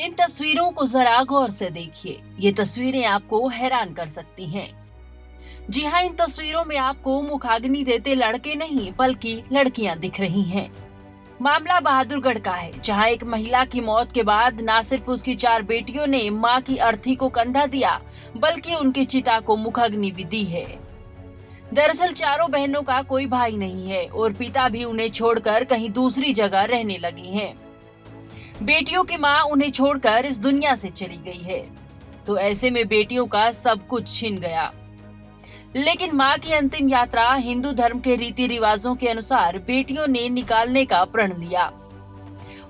इन तस्वीरों को जरा गौर से देखिए। ये तस्वीरें आपको हैरान कर सकती हैं। जी हाँ, इन तस्वीरों में आपको मुखाग्नि देते लड़के नहीं बल्कि लड़कियां दिख रही हैं। मामला बहादुरगढ़ का है, जहां एक महिला की मौत के बाद न सिर्फ उसकी 4 बेटियों ने मां की अर्थी को कंधा दिया, बल्कि उनकी चिता को मुखाग्नि भी दी है। दरअसल चारों बहनों का कोई भाई नहीं है और पिता भी उन्हें छोड़कर कहीं दूसरी जगह रहने लगी हैं। बेटियों की मां उन्हें छोड़कर इस दुनिया से चली गई है, तो ऐसे में बेटियों का सब कुछ छिन गया। लेकिन मां की अंतिम यात्रा हिंदू धर्म के रीति रिवाजों के अनुसार बेटियों ने निकालने का प्रण लिया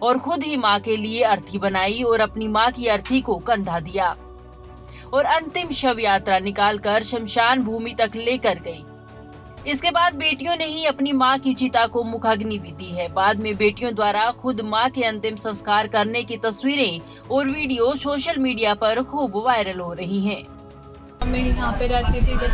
और खुद ही मां के लिए अर्थी बनाई और अपनी मां की अर्थी को कंधा दिया और अंतिम शव यात्रा निकालकर शमशान भूमि तक लेकर गई। इसके बाद बेटियों ने ही अपनी मां की चिता को मुखाग्नि भी दी है। बाद में बेटियों द्वारा खुद मां के अंतिम संस्कार करने की तस्वीरें और वीडियो सोशल मीडिया पर खूब वायरल हो रही हैं। मैं यहाँ पे रहती थी तो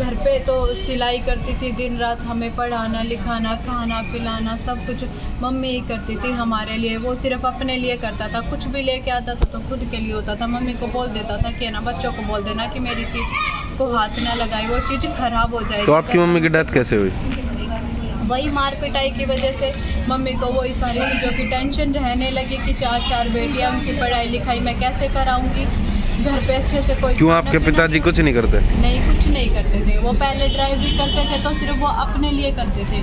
घर पे तो सिलाई करती थी, दिन रात हमें पढ़ाना लिखाना खाना पिलाना सब कुछ मम्मी ही करती थी हमारे लिए। वो सिर्फ अपने लिए करता था, कुछ भी लेके आता था तो खुद के लिए होता था। मम्मी को बोल देता था कि ना बच्चों को बोल देना कि मेरी चीज़ को हाथ ना लगाए, वो चीज़ खराब हो जाएगी। तो आपकी मम्मी की डेथ कैसे हुई? वही मार पिटाई की वजह से मम्मी को वही सारी चीज़ों की टेंशन रहने लगी कि 4 बेटियाँ, उनकी पढ़ाई लिखाई मैं कैसे कराऊंगी, घर पे अच्छे से कोई। क्यों आपके पिताजी कुछ नहीं करते? नहीं, कुछ नहीं करते थे। वो पहले ड्राइव भी करते थे तो सिर्फ वो अपने लिए करते थे।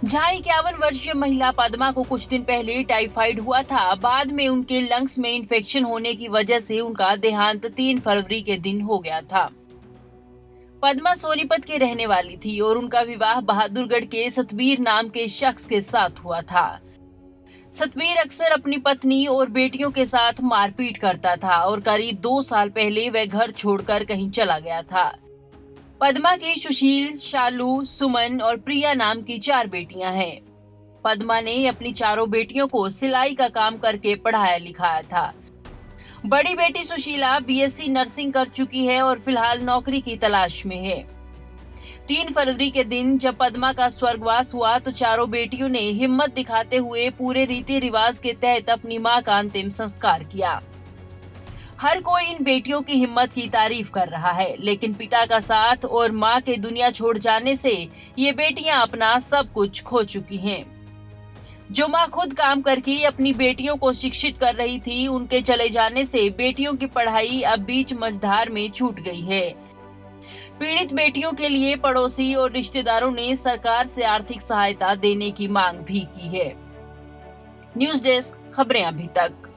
जहां 51 वर्षीय महिला पद्मा को कुछ दिन पहले टाइफाइड हुआ था, बाद में उनके लंग्स में इन्फेक्शन होने की वजह से उनका देहांत 3 फरवरी के दिन हो गया था। पद्मा सोनीपत की रहने वाली थी और उनका विवाह बहादुरगढ़ के सतबीर नाम के शख्स के साथ हुआ था। सतबीर अक्सर अपनी पत्नी और बेटियों के साथ मारपीट करता था और करीब 2 साल पहले वह घर छोड़कर कहीं चला गया था। पद्मा की सुशील, शालू, सुमन और प्रिया नाम की 4 बेटियां हैं। पद्मा ने अपनी चारों बेटियों को सिलाई का काम करके पढ़ाया लिखाया था। बड़ी बेटी सुशीला बीएससी नर्सिंग कर चुकी है और फिलहाल नौकरी की तलाश में है। 3 फरवरी के दिन जब पद्मा का स्वर्गवास हुआ तो चारों बेटियों ने हिम्मत दिखाते हुए पूरे रीति रिवाज के तहत अपनी मां का अंतिम संस्कार किया। हर कोई इन बेटियों की हिम्मत की तारीफ कर रहा है, लेकिन पिता का साथ और मां के दुनिया छोड़ जाने से ये बेटियां अपना सब कुछ खो चुकी हैं। जो मां खुद काम करके अपनी बेटियों को शिक्षित कर रही थी, उनके चले जाने से बेटियों की पढ़ाई अब बीच मझधार में छूट गई है। पीड़ित बेटियों के लिए पड़ोसी और रिश्तेदारों ने सरकार से आर्थिक सहायता देने की मांग भी की है। न्यूज़ डेस्क, खबरें अभी तक।